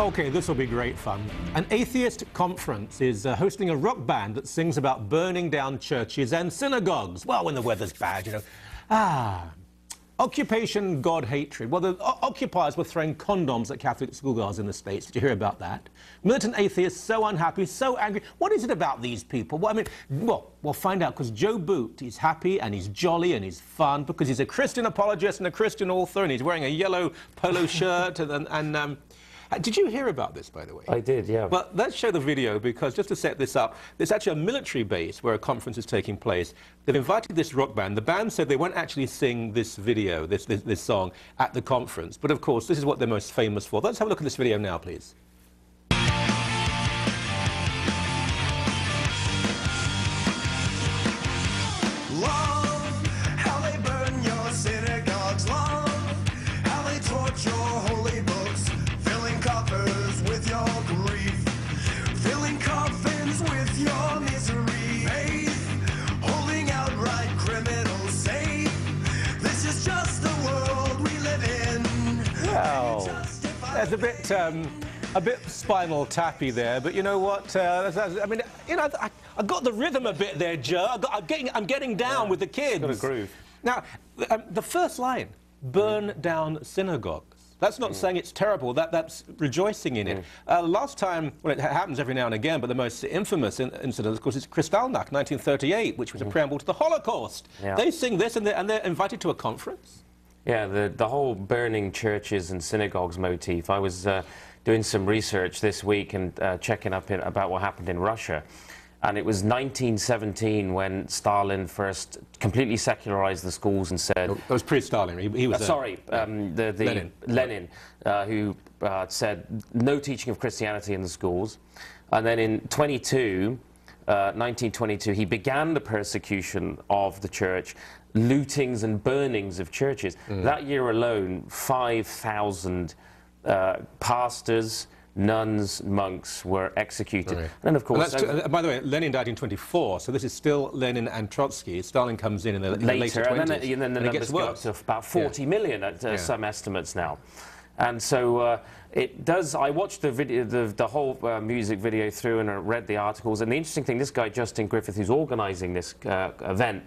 Okay, this will be great fun. An atheist conference is hosting a rock band that sings about burning down churches and synagogues. Well, when the weather's bad, you know. Occupation, God, hatred. Well, the occupiers were throwing condoms at Catholic schoolgirls in the States. Did you hear about that? Militant atheists, so unhappy, so angry. What is it about these people? Well, I mean, we'll find out, because Joe Boot, he's happy and he's jolly and he's fun because he's a Christian apologist and a Christian author, and he's wearing a yellow polo shirt did you hear about this, by the way? I did, yeah. Well, let's show the video, because just to set this up, there's actually a military base where a conference is taking place. They've invited this rock band. The band said they won't actually sing this video, this song, at the conference. But, of course, this is what they're most famous for. Let's have a look at this video now, please. Love how they burn your synagogues. Love how they torture holy books, filling coffers with your grief, filling coffins with your misery. Faith, holding outright criminals safe. This is just the world we live in. Well, there's a bit spinal tappy there, but you know what? I mean, you know, I got the rhythm a bit there, Joe. I'm getting down with the kids. Got a groove. Now, the first line, burn down synagogues. That's not saying it's terrible. That's rejoicing in it. Last time, well, it happens every now and again, but the most infamous incident, of course, is Kristallnacht, 1938, which was a preamble to the Holocaust. Yeah. They sing this, and they're invited to a conference. Yeah, the whole burning churches and synagogues motif. I was doing some research this week and checking up about what happened in Russia. And it was 1917 when Stalin first completely secularized the schools and said... That was pre-Stalin. He was... Lenin, who said no teaching of Christianity in the schools. And then in 1922, he began the persecution of the church, lootings and burnings of churches. That year alone, 5,000 pastors, nuns, monks were executed. Right. And of course... by the way, Lenin died in 24, so this is still Lenin and Trotsky. Stalin comes in the later 20s. And then the numbers go up to about 40 million at some estimates now. And so it does... I watched the video, the whole music video through, and I read the articles. And the interesting thing, this guy, Justin Griffith, who's organising this event,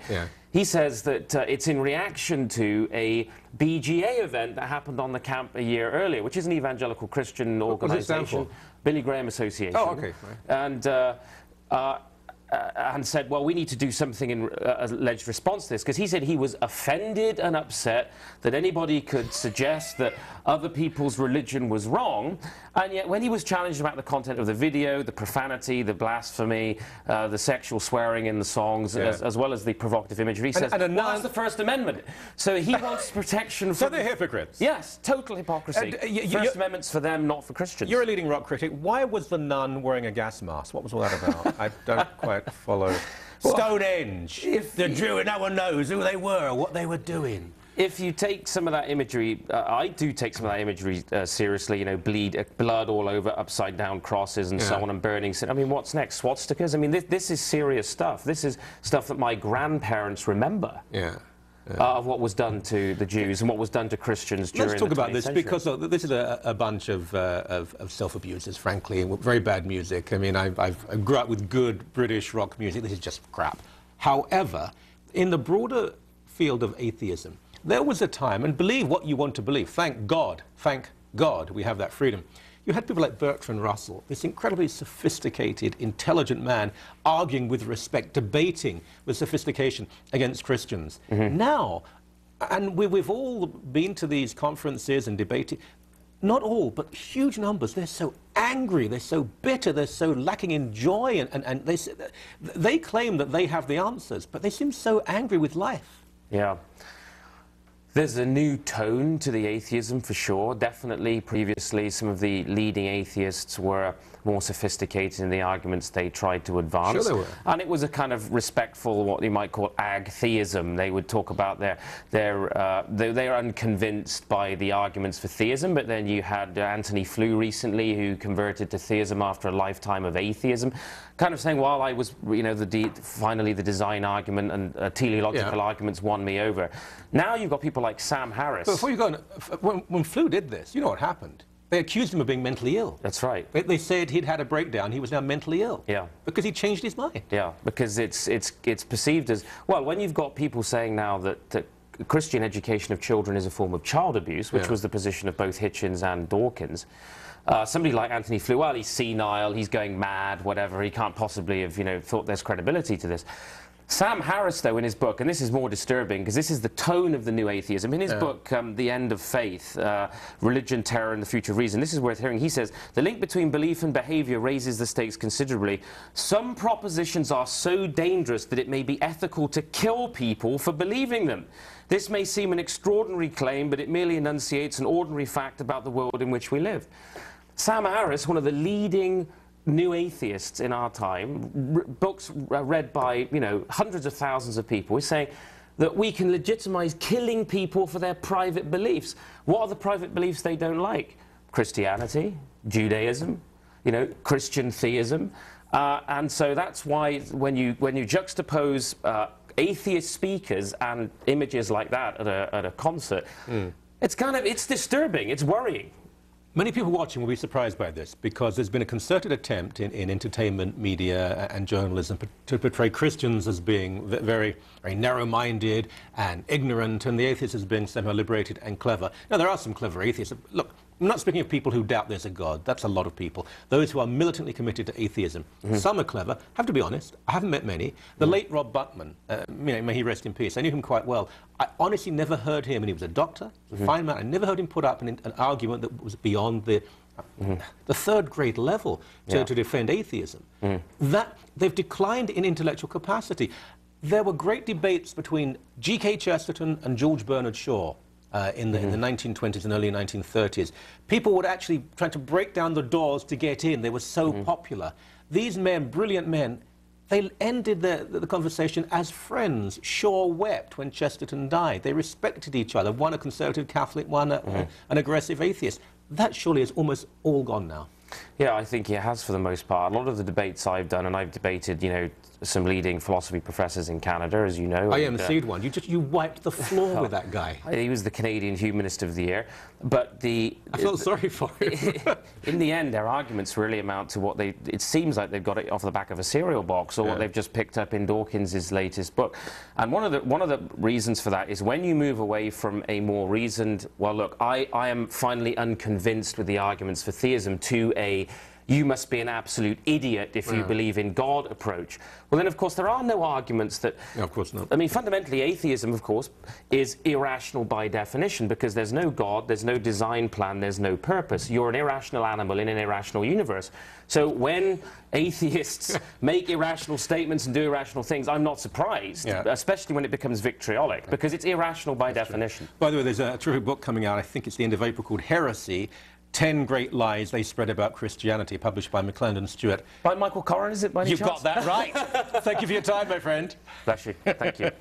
he says that it's in reaction to a BGA event that happened on the camp a year earlier, which is an evangelical Christian organisation, Billy Graham Association. Oh, okay. Right. And said, well, we need to do something in alleged response to this, because he said he was offended and upset that anybody could suggest that other people's religion was wrong, and yet when he was challenged about the content of the video, the profanity, the blasphemy, the sexual swearing in the songs, as well as the provocative imagery, he says, well, that's the First Amendment. So he wants protection from... So they're hypocrites. Yes, total hypocrisy. First Amendment's for them, not for Christians. You're a leading rock critic. Why was the nun wearing a gas mask? What was all that about? I don't quite follow. Stonehenge. No one knows who they were or what they were doing. If you take some of that imagery, I do take some of that imagery seriously, you know, blood all over, upside down crosses and so on, and burning. I mean, what's next? Swastikas? I mean, this is serious stuff. This is stuff that my grandparents remember. Of what was done to the Jews and what was done to Christians during the 20th century. Let's talk about this, because look, this is a bunch of self-abusers, frankly, and very bad music. I mean, I grew up with good British rock music. This is just crap. However, in the broader field of atheism, there was a time, and believe what you want to believe, thank God we have that freedom. You had people like Bertrand Russell, this incredibly sophisticated, intelligent man, arguing with respect, debating with sophistication against Christians. Now, and we've all been to these conferences and debating, not all, but huge numbers, they're so angry, they're so bitter, they're so lacking in joy, and they claim that they have the answers, but they seem so angry with life. Yeah. There's a new tone to the atheism, for sure. Definitely, previously, some of the leading atheists were more sophisticated in the arguments they tried to advance. Sure they were. And it was a kind of respectful, what you might call ag-theism. They would talk about they're unconvinced by the arguments for theism, but then you had Anthony Flew recently, who converted to theism after a lifetime of atheism, kind of saying, well, I was, you know, finally the design argument and teleological arguments won me over. Now you've got people like Sam Harris. But before you go on, when Flew did this, you know what happened? They accused him of being mentally ill. That's right. They said he'd had a breakdown. He was now mentally ill. Yeah. Because he changed his mind. Yeah, because it's perceived as, well, when you've got people saying now that Christian education of children is a form of child abuse, which was the position of both Hitchens and Dawkins. Somebody like Anthony Flew, well, he's senile, he's going mad, whatever, he can't possibly have, thought there's credibility to this. Sam Harris, though, in his book, and this is more disturbing because this is the tone of the new atheism, in his book, The End of Faith, Religion, Terror and the Future of Reason, this is worth hearing. He says, the link between belief and behavior raises the stakes considerably. Some propositions are so dangerous that it may be ethical to kill people for believing them. This may seem an extraordinary claim, but it merely enunciates an ordinary fact about the world in which we live. Sam Harris, one of the leading new atheists in our time, books read by, hundreds of thousands of people, is saying that we can legitimize killing people for their private beliefs. What are the private beliefs they don't like? Christianity, Judaism, Christian theism. And so that's why when you juxtapose atheist speakers and images like that at a concert, it's disturbing, it's worrying. Many people watching will be surprised by this because there's been a concerted attempt in entertainment, media and journalism to portray Christians as being very, very narrow-minded and ignorant, and the atheists as being somehow liberated and clever. Now, there are some clever atheists. Look, I'm not speaking of people who doubt there's a God. That's a lot of people. Those who are militantly committed to atheism. Some are clever. I have to be honest, I haven't met many. The late Rob Buckman, may he rest in peace, I knew him quite well. I honestly never heard him, and he was a doctor, a fine man. I never heard him put up an argument that was beyond the third grade level to defend atheism. That they've declined in intellectual capacity. There were great debates between G.K. Chesterton and George Bernard Shaw in the 1920s and early 1930s. People would actually try to break down the doors to get in. They were so popular. These men, brilliant men, they ended the conversation as friends. Shaw wept when Chesterton died. They respected each other, one a conservative Catholic, one an aggressive atheist. That surely is almost all gone now. Yeah, I think it has for the most part. A lot of the debates I've done, and I've debated, some leading philosophy professors in Canada, as you know. I emceed one. You wiped the floor with that guy. He was the Canadian Humanist of the Year. But I felt sorry for him. In the end, their arguments really amount to what it seems like they've got it off the back of a cereal box, or what they've just picked up in Dawkins' latest book. And one of the reasons for that is when you move away from a more reasoned, well, look, I am finally unconvinced with the arguments for theism, to a you must be an absolute idiot if you believe in God approach. Well, then, of course, there are no arguments that... No, of course not. I mean, fundamentally, atheism, of course, is irrational by definition, because there's no God, there's no design plan, there's no purpose. You're an irrational animal in an irrational universe. So when atheists make irrational statements and do irrational things, I'm not surprised, especially when it becomes vitriolic, because it's irrational by definition. By the way, there's a terrific book coming out, I think it's the end of April, called Heresy, 10 Great Lies They Spread About Christianity, published by McClendon Stewart. By Michael Coren, is it, by any chance? You've got that right. Thank you for your time, my friend. Bless you. Thank you.